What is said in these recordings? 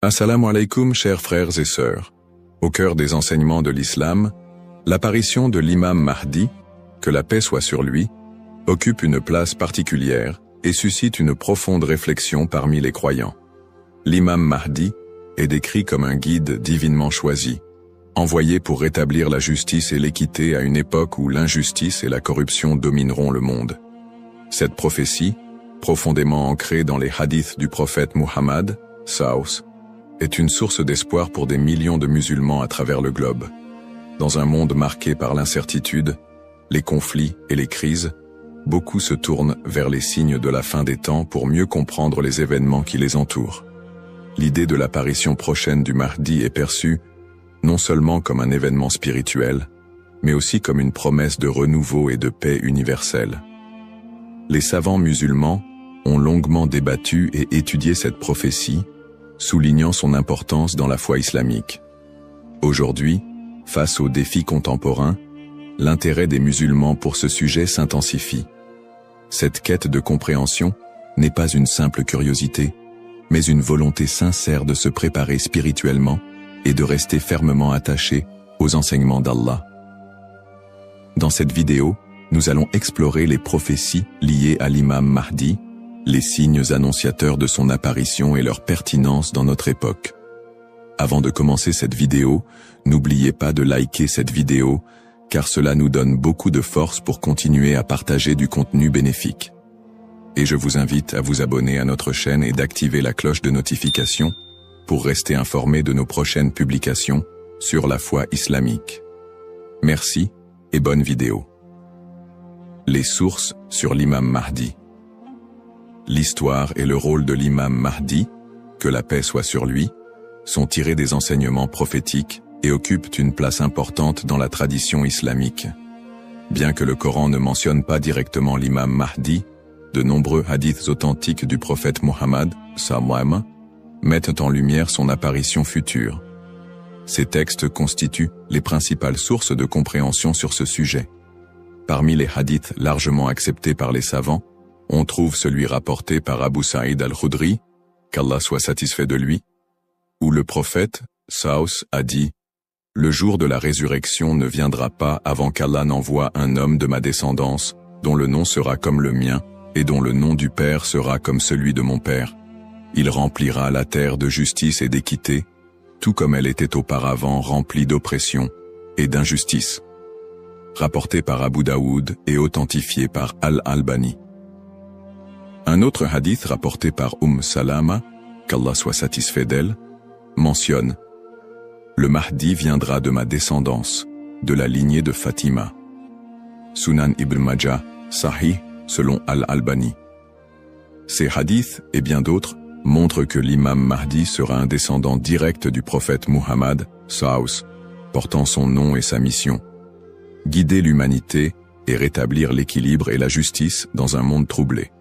Assalamu alaikum, chers frères et sœurs. Au cœur des enseignements de l'islam, l'apparition de l'imam Mahdi, que la paix soit sur lui, occupe une place particulière et suscite une profonde réflexion parmi les croyants. L'imam Mahdi est décrit comme un guide divinement choisi, envoyé pour rétablir la justice et l'équité à une époque où l'injustice et la corruption domineront le monde. Cette prophétie, profondément ancrée dans les hadiths du prophète Muhammad, Saus, est une source d'espoir pour des millions de musulmans à travers le globe. Dans un monde marqué par l'incertitude, les conflits et les crises, beaucoup se tournent vers les signes de la fin des temps pour mieux comprendre les événements qui les entourent. L'idée de l'apparition prochaine du Mahdi est perçue non seulement comme un événement spirituel, mais aussi comme une promesse de renouveau et de paix universelle. Les savants musulmans ont longuement débattu et étudié cette prophétie, soulignant son importance dans la foi islamique. Aujourd'hui, face aux défis contemporains, l'intérêt des musulmans pour ce sujet s'intensifie. Cette quête de compréhension n'est pas une simple curiosité, mais une volonté sincère de se préparer spirituellement et de rester fermement attaché aux enseignements d'Allah. Dans cette vidéo, nous allons explorer les prophéties liées à l'imam Mahdi, les signes annonciateurs de son apparition et leur pertinence dans notre époque. Avant de commencer cette vidéo, n'oubliez pas de liker cette vidéo, car cela nous donne beaucoup de force pour continuer à partager du contenu bénéfique. Et je vous invite à vous abonner à notre chaîne et d'activer la cloche de notification pour rester informé de nos prochaines publications sur la foi islamique. Merci et bonne vidéo. Les sources sur l'imam Mahdi. L'histoire et le rôle de l'imam Mahdi, que la paix soit sur lui, sont tirés des enseignements prophétiques et occupent une place importante dans la tradition islamique. Bien que le Coran ne mentionne pas directement l'imam Mahdi, de nombreux hadiths authentiques du prophète Muhammad, sallam, mettent en lumière son apparition future. Ces textes constituent les principales sources de compréhension sur ce sujet. Parmi les hadiths largement acceptés par les savants, on trouve celui rapporté par Abu Saïd al-Khudri, qu'Allah soit satisfait de lui, où le prophète, Saus, a dit « Le jour de la résurrection ne viendra pas avant qu'Allah n'envoie un homme de ma descendance, dont le nom sera comme le mien, et dont le nom du Père sera comme celui de mon Père. Il remplira la terre de justice et d'équité, tout comme elle était auparavant remplie d'oppression et d'injustice. » Rapporté par Abu Daoud et authentifié par Al-Albani. Un autre hadith rapporté par Salama, qu'Allah soit satisfait d'elle, mentionne « Le Mahdi viendra de ma descendance, de la lignée de Fatima. » Sunan Ibn Majah, Sahih, selon Al-Albani. Ces hadiths, et bien d'autres, montrent que l'imam Mahdi sera un descendant direct du prophète Muhammad, Saus, portant son nom et sa mission. Guider l'humanité et rétablir l'équilibre et la justice dans un monde troublé.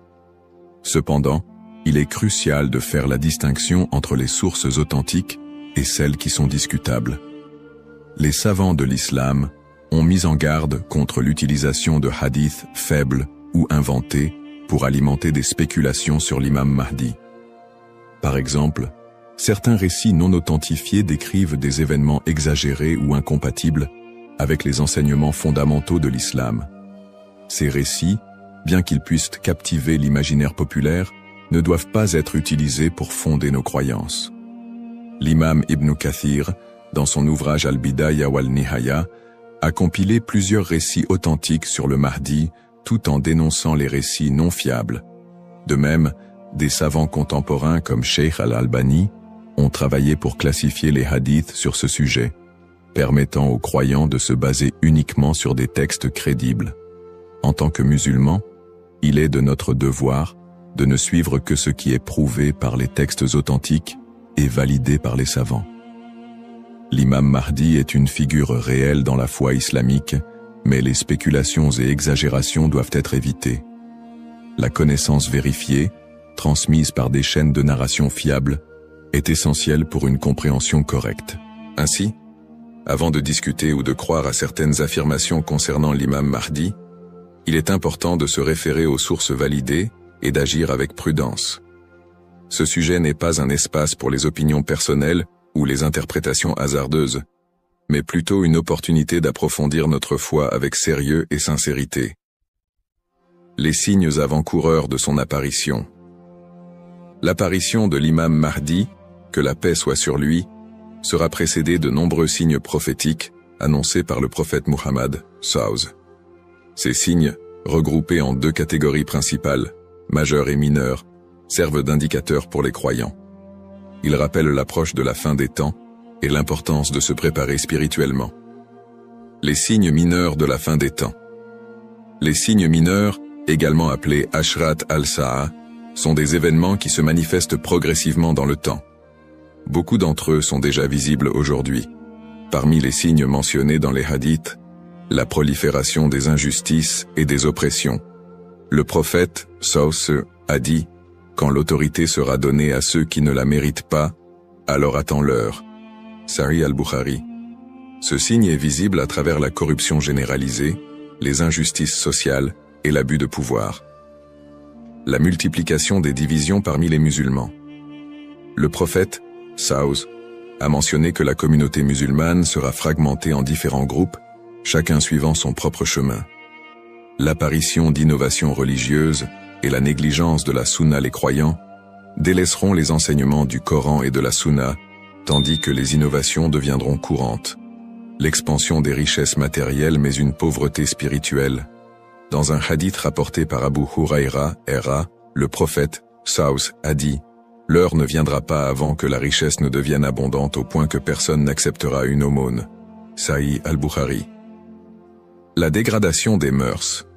Cependant, il est crucial de faire la distinction entre les sources authentiques et celles qui sont discutables. Les savants de l'islam ont mis en garde contre l'utilisation de hadiths faibles ou inventés pour alimenter des spéculations sur l'imam Mahdi. Par exemple, certains récits non authentifiés décrivent des événements exagérés ou incompatibles avec les enseignements fondamentaux de l'islam. Ces récits, bien qu'ils puissent captiver l'imaginaire populaire, ne doivent pas être utilisés pour fonder nos croyances. L'imam Ibn Kathir, dans son ouvrage Al-Bidaya wal-Nihaya, a compilé plusieurs récits authentiques sur le Mahdi, tout en dénonçant les récits non fiables. De même, des savants contemporains comme Sheikh Al-Albani ont travaillé pour classifier les hadiths sur ce sujet, permettant aux croyants de se baser uniquement sur des textes crédibles. En tant que musulmans, il est de notre devoir de ne suivre que ce qui est prouvé par les textes authentiques et validé par les savants. L'imam Mahdi est une figure réelle dans la foi islamique, mais les spéculations et exagérations doivent être évitées. La connaissance vérifiée, transmise par des chaînes de narration fiables, est essentielle pour une compréhension correcte. Ainsi, avant de discuter ou de croire à certaines affirmations concernant l'imam Mahdi, il est important de se référer aux sources validées et d'agir avec prudence. ce sujet n'est pas un espace pour les opinions personnelles ou les interprétations hasardeuses, mais plutôt une opportunité d'approfondir notre foi avec sérieux et sincérité. Les signes avant-coureurs de son apparition. L'apparition de l'imam Mahdi, que la paix soit sur lui, sera précédée de nombreux signes prophétiques annoncés par le prophète Muhammad, SAW. Ces signes, regroupés en deux catégories principales, majeurs et mineurs, servent d'indicateurs pour les croyants. Ils rappellent l'approche de la fin des temps et l'importance de se préparer spirituellement. Les signes mineurs de la fin des temps. Les signes mineurs, également appelés Ashrat al-Sa'a, sont des événements qui se manifestent progressivement dans le temps. Beaucoup d'entre eux sont déjà visibles aujourd'hui. Parmi les signes mentionnés dans les hadiths, la prolifération des injustices et des oppressions. Le prophète, SAW, a dit « Quand l'autorité sera donnée à ceux qui ne la méritent pas, alors attends-leur » Sahih al-Bukhari. Ce signe est visible à travers la corruption généralisée, les injustices sociales et l'abus de pouvoir. La multiplication des divisions parmi les musulmans. Le prophète, SAW, a mentionné que la communauté musulmane sera fragmentée en différents groupes, chacun suivant son propre chemin. L'apparition d'innovations religieuses et la négligence de la sunna les croyants délaisseront les enseignements du Coran et de la sunna, tandis que les innovations deviendront courantes. L'expansion des richesses matérielles mais une pauvreté spirituelle. Dans un hadith rapporté par Abu Huraira, le prophète, SAW, a dit « L'heure ne viendra pas avant que la richesse ne devienne abondante au point que personne n'acceptera une aumône. » Sahih al-Bukhari. La dégradation des mœurs.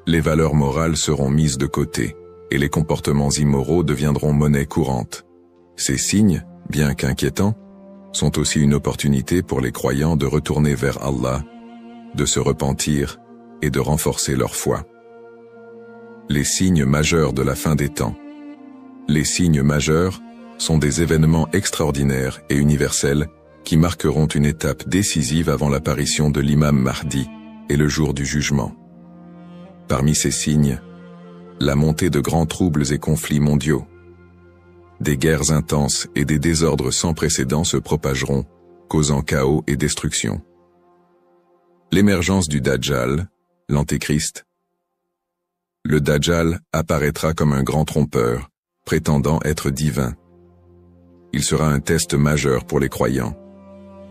Les valeurs morales seront mises de côté, et les comportements immoraux deviendront monnaie courante. Ces signes, bien qu'inquiétants, sont aussi une opportunité pour les croyants de retourner vers Allah, de se repentir et de renforcer leur foi. Les signes majeurs de la fin des temps. Les signes majeurs sont des événements extraordinaires et universels qui marqueront une étape décisive avant l'apparition de l'imam Mahdi et le jour du jugement. Parmi ces signes, la montée de grands troubles et conflits mondiaux. Des guerres intenses et des désordres sans précédent se propageront, causant chaos et destruction. L'émergence du Dajjal, l'Antéchrist. Le Dajjal apparaîtra comme un grand trompeur, prétendant être divin. Il sera un test majeur pour les croyants.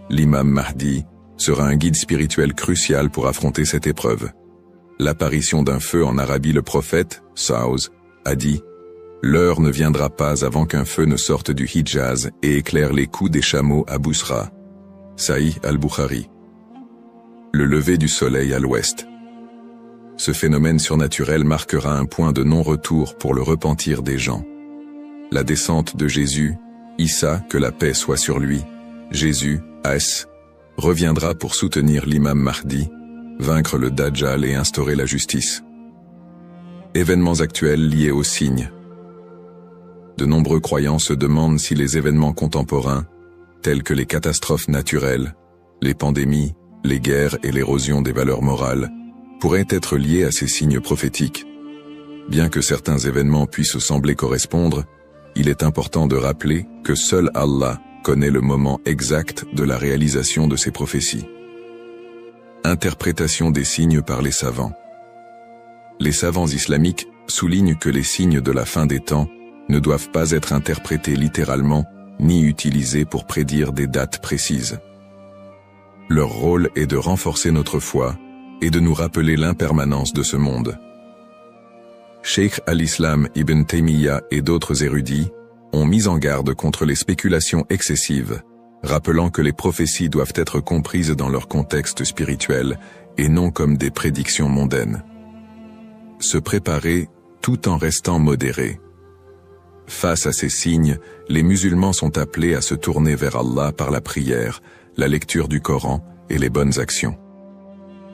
L'imam Mahdi sera un guide spirituel crucial pour affronter cette épreuve. L'apparition d'un feu en Arabie. Le prophète, SAW, a dit « L'heure ne viendra pas avant qu'un feu ne sorte du Hijaz et éclaire les coups des chameaux à Bousra. » Sahih al-Bukhari. Le lever du soleil à l'ouest. Ce phénomène surnaturel marquera un point de non-retour pour le repentir des gens. La descente de Jésus, Issa, que la paix soit sur lui, Jésus, As, reviendra pour soutenir l'imam Mahdi, vaincre le Dajjal et instaurer la justice. Événements actuels liés aux signes. De nombreux croyants se demandent si les événements contemporains, tels que les catastrophes naturelles, les pandémies, les guerres et l'érosion des valeurs morales, pourraient être liés à ces signes prophétiques. Bien que certains événements puissent sembler correspondre, il est important de rappeler que seul Allah connaît le moment exact de la réalisation de ces prophéties. Interprétation des signes par les savants. Les savants islamiques soulignent que les signes de la fin des temps ne doivent pas être interprétés littéralement ni utilisés pour prédire des dates précises. Leur rôle est de renforcer notre foi et de nous rappeler l'impermanence de ce monde. Cheikh al-Islam Ibn Taymiyyah et d'autres érudits ont mis en garde contre les spéculations excessives, rappelant que les prophéties doivent être comprises dans leur contexte spirituel et non comme des prédictions mondaines. Se préparer tout en restant modéré. Face à ces signes, les musulmans sont appelés à se tourner vers Allah par la prière, la lecture du Coran et les bonnes actions.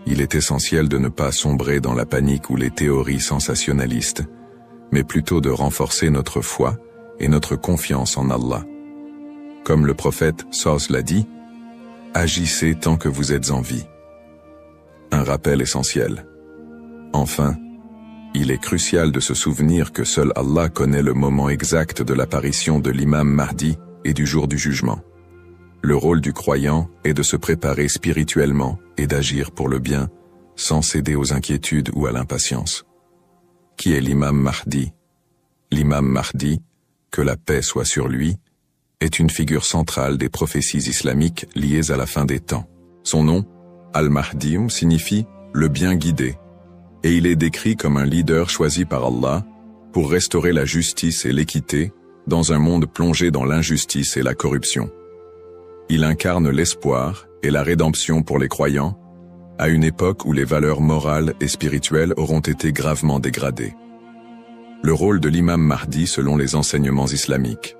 Il est essentiel de ne pas sombrer dans la panique ou les théories sensationnalistes, mais plutôt de renforcer notre foi et notre confiance en Allah. Comme le prophète SAW l'a dit, « Agissez tant que vous êtes en vie ». Un rappel essentiel. Enfin, Il est crucial de se souvenir que seul Allah connaît le moment exact de l'apparition de l'imam Mahdi et du jour du jugement. Le rôle du croyant est de se préparer spirituellement et d'agir pour le bien, sans céder aux inquiétudes ou à l'impatience. Qui est l'imam Mahdi? L'imam Mahdi, que la paix soit sur lui, est une figure centrale des prophéties islamiques liées à la fin des temps. Son nom, Al-Mahdi, signifie « le bien guidé », et il est décrit comme un leader choisi par Allah pour restaurer la justice et l'équité dans un monde plongé dans l'injustice et la corruption. Il incarne l'espoir et la rédemption pour les croyants, à une époque où les valeurs morales et spirituelles auront été gravement dégradées. Le rôle de l'imam Mahdi selon les enseignements islamiques.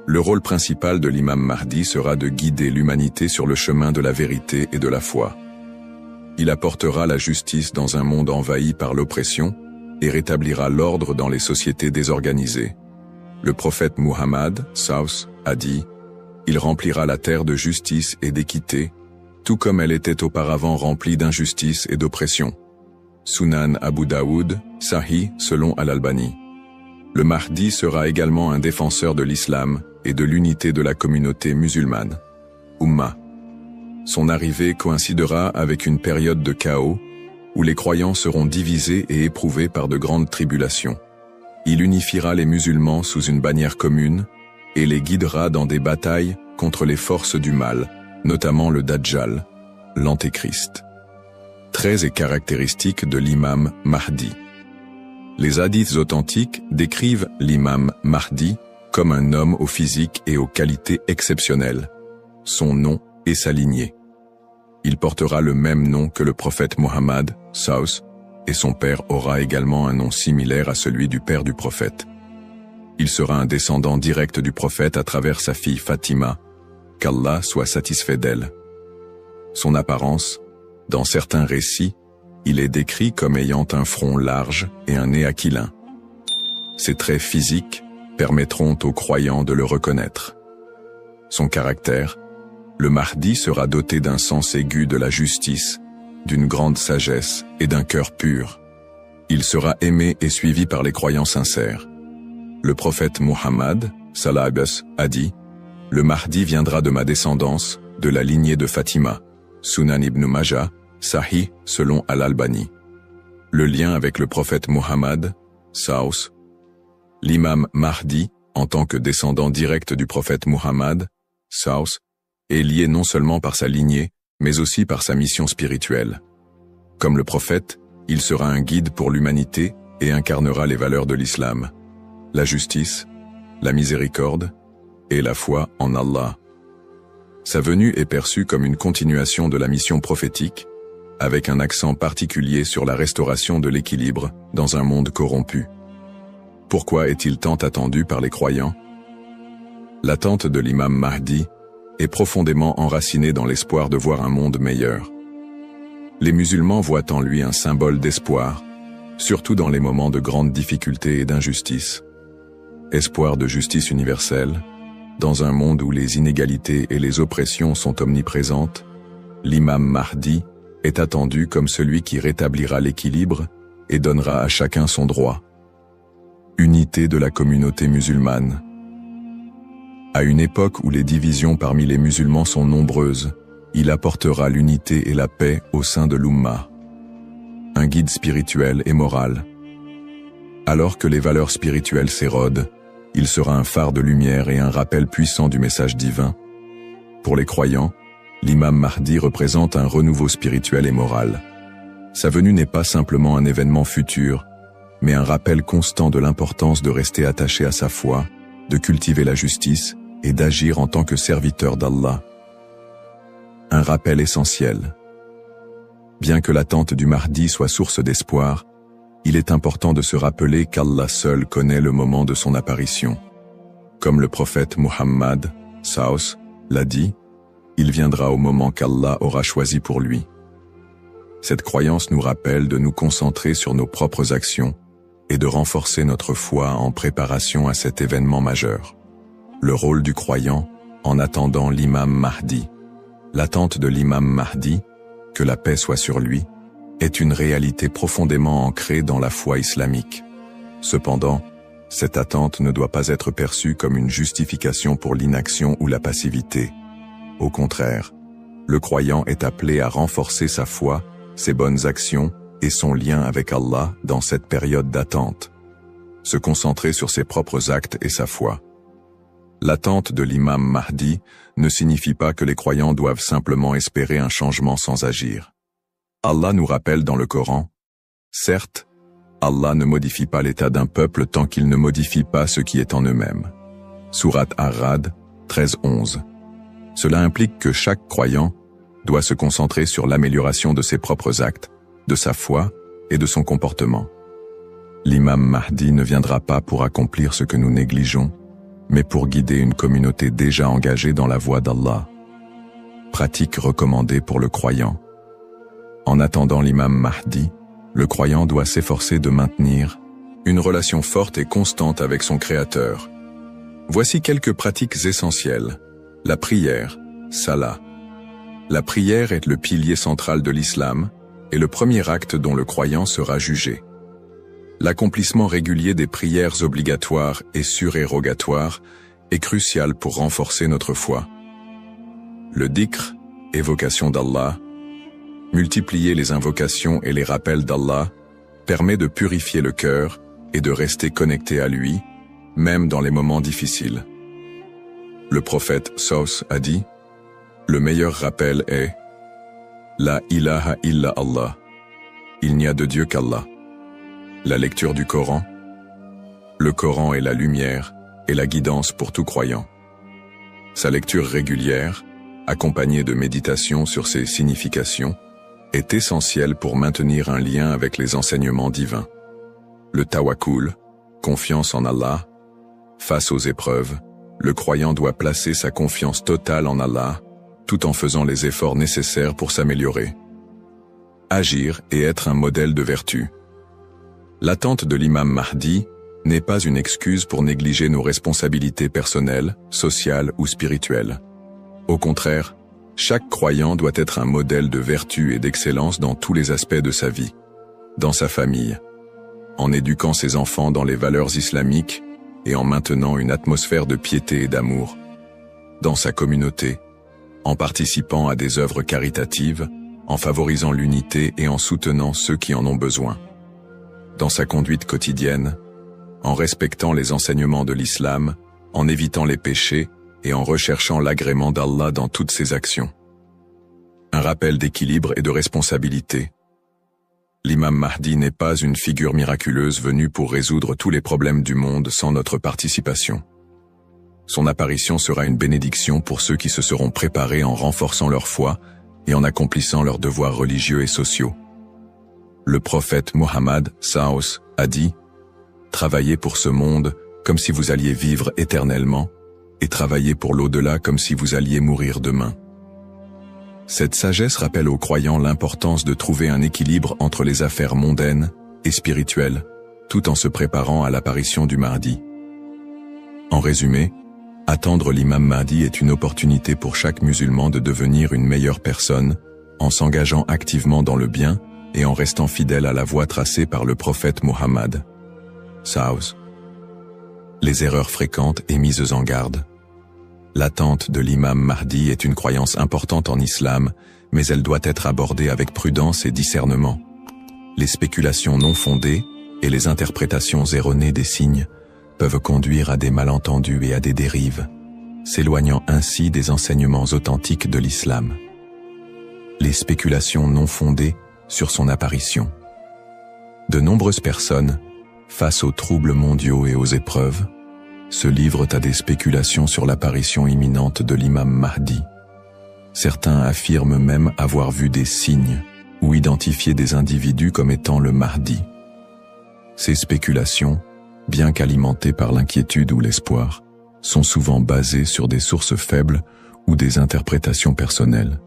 Le rôle principal de l'imam Mahdi sera de guider l'humanité sur le chemin de la vérité et de la foi. Il apportera la justice dans un monde envahi par l'oppression et rétablira l'ordre dans les sociétés désorganisées. Le prophète Muhammad, Saus, a dit « Il remplira la terre de justice et d'équité, tout comme elle était auparavant remplie d'injustice et d'oppression. » Sunan Abu Daoud, Sahih selon Al-Albani. Le Mahdi sera également un défenseur de l'islam et de l'unité de la communauté musulmane. Ummah. Son arrivée coïncidera avec une période de chaos où les croyants seront divisés et éprouvés par de grandes tribulations. Il unifiera les musulmans sous une bannière commune et les guidera dans des batailles contre les forces du mal, notamment le Dajjal, l'Antéchrist. Traits et caractéristiques de l'imam Mahdi. Les hadiths authentiques décrivent l'imam Mahdi comme un homme au physique et aux qualités exceptionnelles. Son nom et sa lignée. Il portera le même nom que le prophète Muhammad, Saus, et son père aura également un nom similaire à celui du père du prophète. Il sera un descendant direct du prophète à travers sa fille Fatima, qu'Allah soit satisfait d'elle. Son apparence, dans certains récits, il est décrit comme ayant un front large et un nez aquilin. Ses traits physiques permettront aux croyants de le reconnaître. Son caractère, le Mahdi sera doté d'un sens aigu de la justice, d'une grande sagesse et d'un cœur pur. Il sera aimé et suivi par les croyants sincères. Le prophète Muhammad, sallallahu alayhi wa sallam, a dit « Le Mahdi viendra de ma descendance, de la lignée de Fatima. » Sunan ibn Majah, Sahih selon Al-Albani. Le lien avec le prophète Muhammad, Saus. L'imam Mahdi, en tant que descendant direct du prophète Muhammad, Saus, est lié non seulement par sa lignée, mais aussi par sa mission spirituelle. Comme le prophète, il sera un guide pour l'humanité et incarnera les valeurs de l'islam, la justice, la miséricorde et la foi en Allah. Sa venue est perçue comme une continuation de la mission prophétique, avec un accent particulier sur la restauration de l'équilibre dans un monde corrompu. Pourquoi est-il tant attendu par les croyants? L'attente de l'imam Mahdi est profondément enracinée dans l'espoir de voir un monde meilleur. Les musulmans voient en lui un symbole d'espoir, surtout dans les moments de grandes difficultés et d'injustice. Espoir de justice universelle, dans un monde où les inégalités et les oppressions sont omniprésentes, l'imam Mahdi est attendu comme celui qui rétablira l'équilibre et donnera à chacun son droit. Unité de la communauté musulmane. À une époque où les divisions parmi les musulmans sont nombreuses, il apportera l'unité et la paix au sein de l'Ummah. Un guide spirituel et moral. Alors que les valeurs spirituelles s'érodent, il sera un phare de lumière et un rappel puissant du message divin. Pour les croyants, l'imam Mahdi représente un renouveau spirituel et moral. Sa venue n'est pas simplement un événement futur, mais un rappel constant de l'importance de rester attaché à sa foi, de cultiver la justice et d'agir en tant que serviteur d'Allah. Un rappel essentiel. Bien que l'attente du Mahdi soit source d'espoir, il est important de se rappeler qu'Allah seul connaît le moment de son apparition. Comme le prophète Muhammad, Saus, l'a dit, il viendra au moment qu'Allah aura choisi pour lui. Cette croyance nous rappelle de nous concentrer sur nos propres actions et de renforcer notre foi en préparation à cet événement majeur. Le rôle du croyant en attendant l'imam Mahdi. L'attente de l'imam Mahdi, que la paix soit sur lui, est une réalité profondément ancrée dans la foi islamique. Cependant, cette attente ne doit pas être perçue comme une justification pour l'inaction ou la passivité. Au contraire, le croyant est appelé à renforcer sa foi, ses bonnes actions et son lien avec Allah dans cette période d'attente. Se concentrer sur ses propres actes et sa foi. L'attente de l'imam Mahdi ne signifie pas que les croyants doivent simplement espérer un changement sans agir. Allah nous rappelle dans le Coran, « Certes, Allah ne modifie pas l'état d'un peuple tant qu'il ne modifie pas ce qui est en eux-mêmes. » Sourate Ar-Ra'd 13-11. Cela implique que chaque croyant doit se concentrer sur l'amélioration de ses propres actes, de sa foi et de son comportement. L'imam Mahdi ne viendra pas pour accomplir ce que nous négligeons, mais pour guider une communauté déjà engagée dans la voie d'Allah. Pratique recommandée pour le croyant. En attendant l'imam Mahdi, le croyant doit s'efforcer de maintenir une relation forte et constante avec son Créateur. Voici quelques pratiques essentielles. La prière, salah. La prière est le pilier central de l'islam et le premier acte dont le croyant sera jugé. L'accomplissement régulier des prières obligatoires et surérogatoires est crucial pour renforcer notre foi. Le dhikr, évocation d'Allah, multiplier les invocations et les rappels d'Allah, permet de purifier le cœur et de rester connecté à lui, même dans les moments difficiles. Le prophète Saus a dit, « Le meilleur rappel est « La ilaha illa Allah » Il n'y a de Dieu qu'Allah. La lecture du Coran. Le Coran est la lumière et la guidance pour tout croyant. Sa lecture régulière, accompagnée de méditation sur ses significations, est essentielle pour maintenir un lien avec les enseignements divins. Le tawakkul, confiance en Allah. Face aux épreuves, le croyant doit placer sa confiance totale en Allah, tout en faisant les efforts nécessaires pour s'améliorer. Agir et être un modèle de vertu. L'attente de l'imam Mahdi n'est pas une excuse pour négliger nos responsabilités personnelles, sociales ou spirituelles. Au contraire, chaque croyant doit être un modèle de vertu et d'excellence dans tous les aspects de sa vie. Dans sa famille, en éduquant ses enfants dans les valeurs islamiques et en maintenant une atmosphère de piété et d'amour. Dans sa communauté, en participant à des œuvres caritatives, en favorisant l'unité et en soutenant ceux qui en ont besoin. Dans sa conduite quotidienne, en respectant les enseignements de l'islam, en évitant les péchés et en recherchant l'agrément d'Allah dans toutes ses actions. Un rappel d'équilibre et de responsabilité. L'imam Mahdi n'est pas une figure miraculeuse venue pour résoudre tous les problèmes du monde sans notre participation. Son apparition sera une bénédiction pour ceux qui se seront préparés en renforçant leur foi et en accomplissant leurs devoirs religieux et sociaux. Le prophète Mohammed Saus a dit « Travaillez pour ce monde comme si vous alliez vivre éternellement, et travaillez pour l'au-delà comme si vous alliez mourir demain. » Cette sagesse rappelle aux croyants l'importance de trouver un équilibre entre les affaires mondaines et spirituelles, tout en se préparant à l'apparition du Mahdi. En résumé, attendre l'imam Mahdi est une opportunité pour chaque musulman de devenir une meilleure personne, en s'engageant activement dans le bien et en restant fidèle à la voie tracée par le prophète Mohammed. Saus. Les erreurs fréquentes et mises en garde. L'attente de l'imam Mahdi est une croyance importante en islam, mais elle doit être abordée avec prudence et discernement. Les spéculations non fondées et les interprétations erronées des signes peuvent conduire à des malentendus et à des dérives, s'éloignant ainsi des enseignements authentiques de l'islam. Les spéculations non fondées sur son apparition. De nombreuses personnes, face aux troubles mondiaux et aux épreuves, se livrent à des spéculations sur l'apparition imminente de l'imam Mahdi. Certains affirment même avoir vu des signes ou identifié des individus comme étant le Mahdi. Ces spéculations, bien qu'alimentées par l'inquiétude ou l'espoir, sont souvent basées sur des sources faibles ou des interprétations personnelles.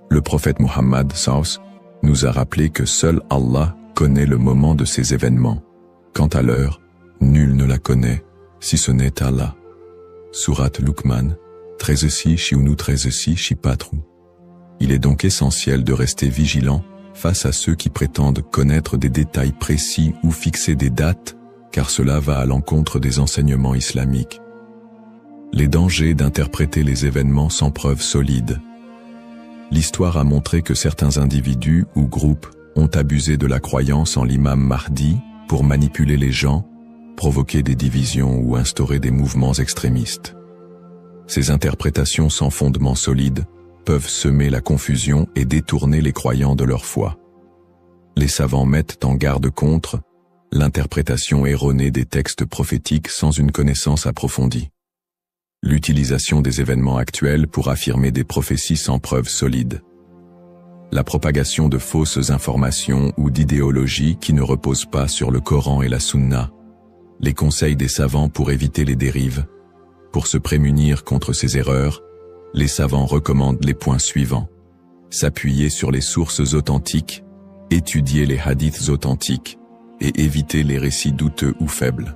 Le prophète Mohammed Saus nous a rappelé que seul Allah connaît le moment de ces événements. Quant à l'heure, nul ne la connaît, si ce n'est Allah. Sourate Luqman, 13 13 4. Il est donc essentiel de rester vigilant face à ceux qui prétendent connaître des détails précis ou fixer des dates, car cela va à l'encontre des enseignements islamiques. Les dangers d'interpréter les événements sans preuves solides. L'histoire a montré que certains individus ou groupes ont abusé de la croyance en l'imam Mahdi pour manipuler les gens, provoquer des divisions ou instaurer des mouvements extrémistes. Ces interprétations sans fondement solide peuvent semer la confusion et détourner les croyants de leur foi. Les savants mettent en garde contre l'interprétation erronée des textes prophétiques sans une connaissance approfondie. L'utilisation des événements actuels pour affirmer des prophéties sans preuves solides. La propagation de fausses informations ou d'idéologies qui ne reposent pas sur le Coran et la Sunna. Les conseils des savants pour éviter les dérives. Pour se prémunir contre ces erreurs, les savants recommandent les points suivants. S'appuyer sur les sources authentiques, étudier les hadiths authentiques et éviter les récits douteux ou faibles.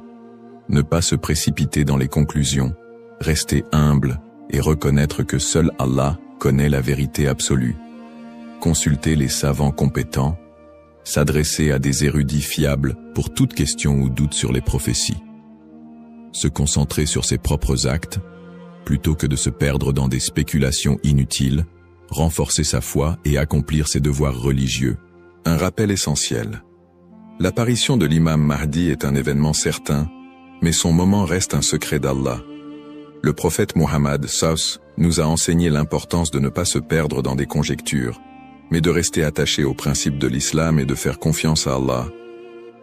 Ne pas se précipiter dans les conclusions, rester humble et reconnaître que seul Allah connaît la vérité absolue. Consulter les savants compétents, s'adresser à des érudits fiables pour toute question ou doute sur les prophéties. Se concentrer sur ses propres actes, plutôt que de se perdre dans des spéculations inutiles, renforcer sa foi et accomplir ses devoirs religieux. Un rappel essentiel. L'apparition de l'imam Mahdi est un événement certain, mais son moment reste un secret d'Allah. Le prophète Mohammed SAW nous a enseigné l'importance de ne pas se perdre dans des conjectures, mais de rester attaché aux principes de l'islam et de faire confiance à Allah.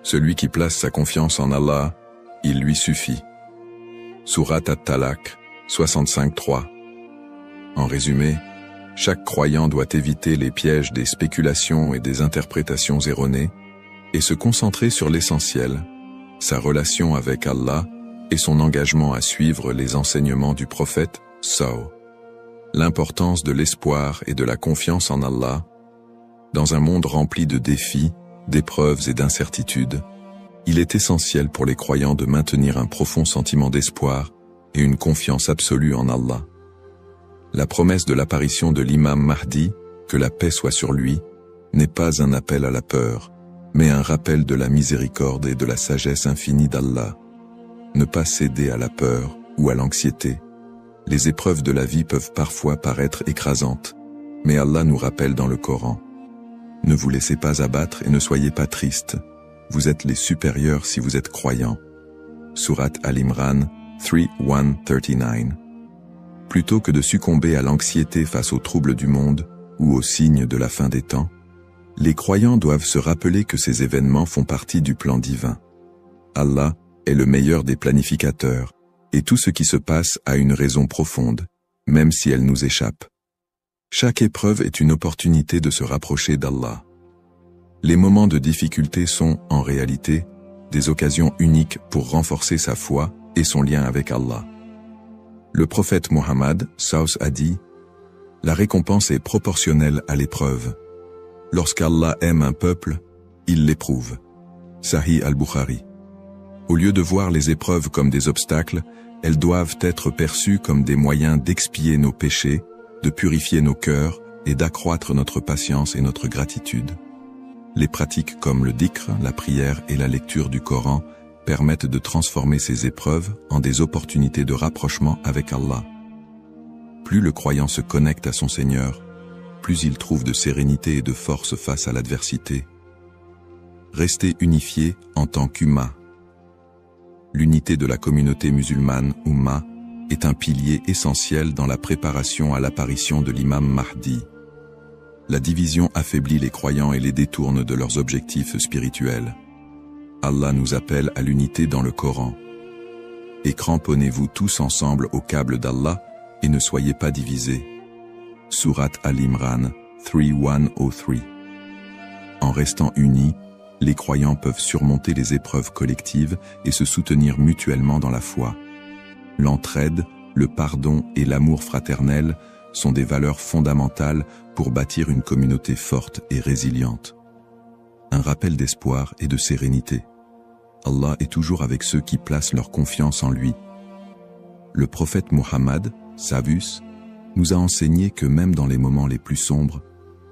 Celui qui place sa confiance en Allah, il lui suffit. Surat At-Talaq, 65-3. En résumé, chaque croyant doit éviter les pièges des spéculations et des interprétations erronées et se concentrer sur l'essentiel, sa relation avec Allah et son engagement à suivre les enseignements du prophète SAW. L'importance de l'espoir et de la confiance en Allah. Dans un monde rempli de défis, d'épreuves et d'incertitudes, il est essentiel pour les croyants de maintenir un profond sentiment d'espoir et une confiance absolue en Allah. La promesse de l'apparition de l'imam Mahdi, que la paix soit sur lui, n'est pas un appel à la peur, mais un rappel de la miséricorde et de la sagesse infinie d'Allah. Ne pas céder à la peur ou à l'anxiété. Les épreuves de la vie peuvent parfois paraître écrasantes, mais Allah nous rappelle dans le Coran. Ne vous laissez pas abattre et ne soyez pas tristes. Vous êtes les supérieurs si vous êtes croyants. Surat Al-Imran 3:139. Plutôt que de succomber à l'anxiété face aux troubles du monde ou aux signes de la fin des temps, les croyants doivent se rappeler que ces événements font partie du plan divin. Allah est le meilleur des planificateurs, et tout ce qui se passe a une raison profonde, même si elle nous échappe. Chaque épreuve est une opportunité de se rapprocher d'Allah. Les moments de difficulté sont, en réalité, des occasions uniques pour renforcer sa foi et son lien avec Allah. Le prophète Mohammed SAW a dit « La récompense est proportionnelle à l'épreuve. Lorsqu'Allah aime un peuple, il l'éprouve. » Sahih al-Bukhari. Au lieu de voir les épreuves comme des obstacles, elles doivent être perçues comme des moyens d'expier nos péchés, de purifier nos cœurs et d'accroître notre patience et notre gratitude. Les pratiques comme le dhikr, la prière et la lecture du Coran permettent de transformer ces épreuves en des opportunités de rapprochement avec Allah. Plus le croyant se connecte à son Seigneur, plus il trouve de sérénité et de force face à l'adversité. Rester unifié en tant qu'Umma. L'unité de la communauté musulmane, Umma, est un pilier essentiel dans la préparation à l'apparition de l'imam Mahdi. La division affaiblit les croyants et les détourne de leurs objectifs spirituels. Allah nous appelle à l'unité dans le Coran. Et cramponnez-vous tous ensemble au câble d'Allah et ne soyez pas divisés. Surat Al-Imran 3:103. En restant unis, les croyants peuvent surmonter les épreuves collectives et se soutenir mutuellement dans la foi. L'entraide, le pardon et l'amour fraternel sont des valeurs fondamentales pour bâtir une communauté forte et résiliente. Un rappel d'espoir et de sérénité. Allah est toujours avec ceux qui placent leur confiance en lui. Le prophète Mohammed, Savus, nous a enseigné que même dans les moments les plus sombres,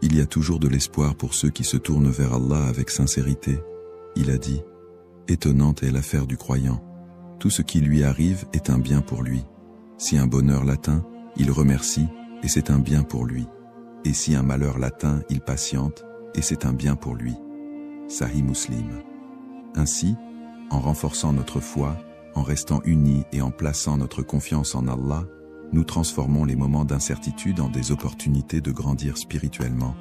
Il y a toujours de l'espoir pour ceux qui se tournent vers Allah avec sincérité. Il a dit, étonnante est l'affaire du croyant. Tout ce qui lui arrive est un bien pour lui. Si un bonheur l'atteint, il remercie, et c'est un bien pour lui. Et si un malheur l'atteint, il patiente, et c'est un bien pour lui. Sahih Muslim. Ainsi, en renforçant notre foi, en restant unis et en plaçant notre confiance en Allah, nous transformons les moments d'incertitude en des opportunités de grandir spirituellement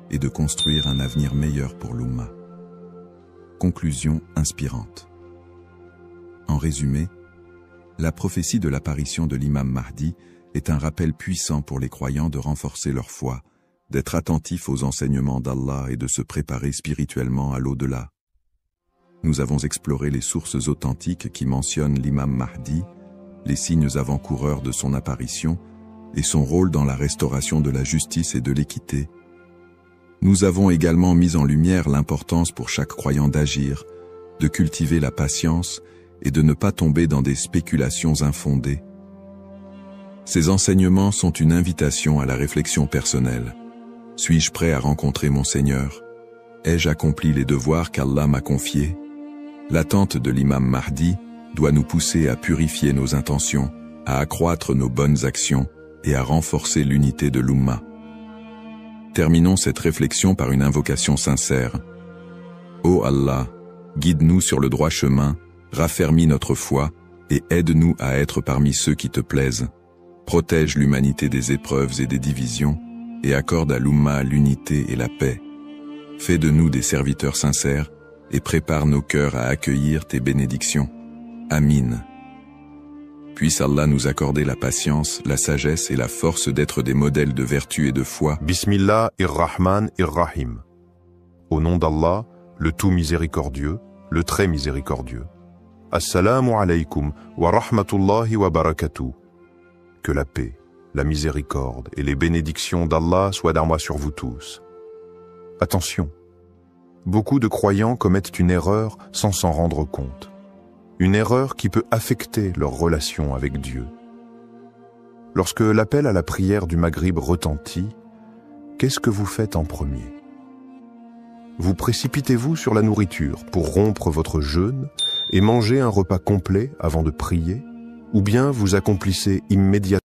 et de construire un avenir meilleur pour l'Ummah. Conclusion inspirante. En résumé, la prophétie de l'apparition de l'imam Mahdi est un rappel puissant pour les croyants de renforcer leur foi, d'être attentifs aux enseignements d'Allah et de se préparer spirituellement à l'au-delà. Nous avons exploré les sources authentiques qui mentionnent l'imam Mahdi, les signes avant-coureurs de son apparition et son rôle dans la restauration de la justice et de l'équité. Nous avons également mis en lumière l'importance pour chaque croyant d'agir, de cultiver la patience et de ne pas tomber dans des spéculations infondées. Ces enseignements sont une invitation à la réflexion personnelle. Suis-je prêt à rencontrer mon Seigneur? Ai-je accompli les devoirs qu'Allah m'a confiés? L'attente de l'imam Mahdi doit nous pousser à purifier nos intentions, à accroître nos bonnes actions et à renforcer l'unité de l'Ummah. Terminons cette réflexion par une invocation sincère. Ô Allah, guide-nous sur le droit chemin, raffermis notre foi et aide-nous à être parmi ceux qui te plaisent. Protège l'humanité des épreuves et des divisions et accorde à l'Ummah l'unité et la paix. Fais de nous des serviteurs sincères et prépare nos cœurs à accueillir tes bénédictions. Amin. Puisse Allah nous accorder la patience, la sagesse et la force d'être des modèles de vertu et de foi. Bismillahir-Rahman-ir-Rahim. Au nom d'Allah, le tout miséricordieux, le très miséricordieux. Assalamu alaykum wa rahmatullahi wa barakatuh. Que la paix, la miséricorde et les bénédictions d'Allah soient d'armois sur vous tous. Attention, beaucoup de croyants commettent une erreur sans s'en rendre compte. Une erreur qui peut affecter leur relation avec Dieu. Lorsque l'appel à la prière du Maghrib retentit, qu'est-ce que vous faites en premier? Vous précipitez-vous sur la nourriture pour rompre votre jeûne et manger un repas complet avant de prier, ou bien vous accomplissez immédiatement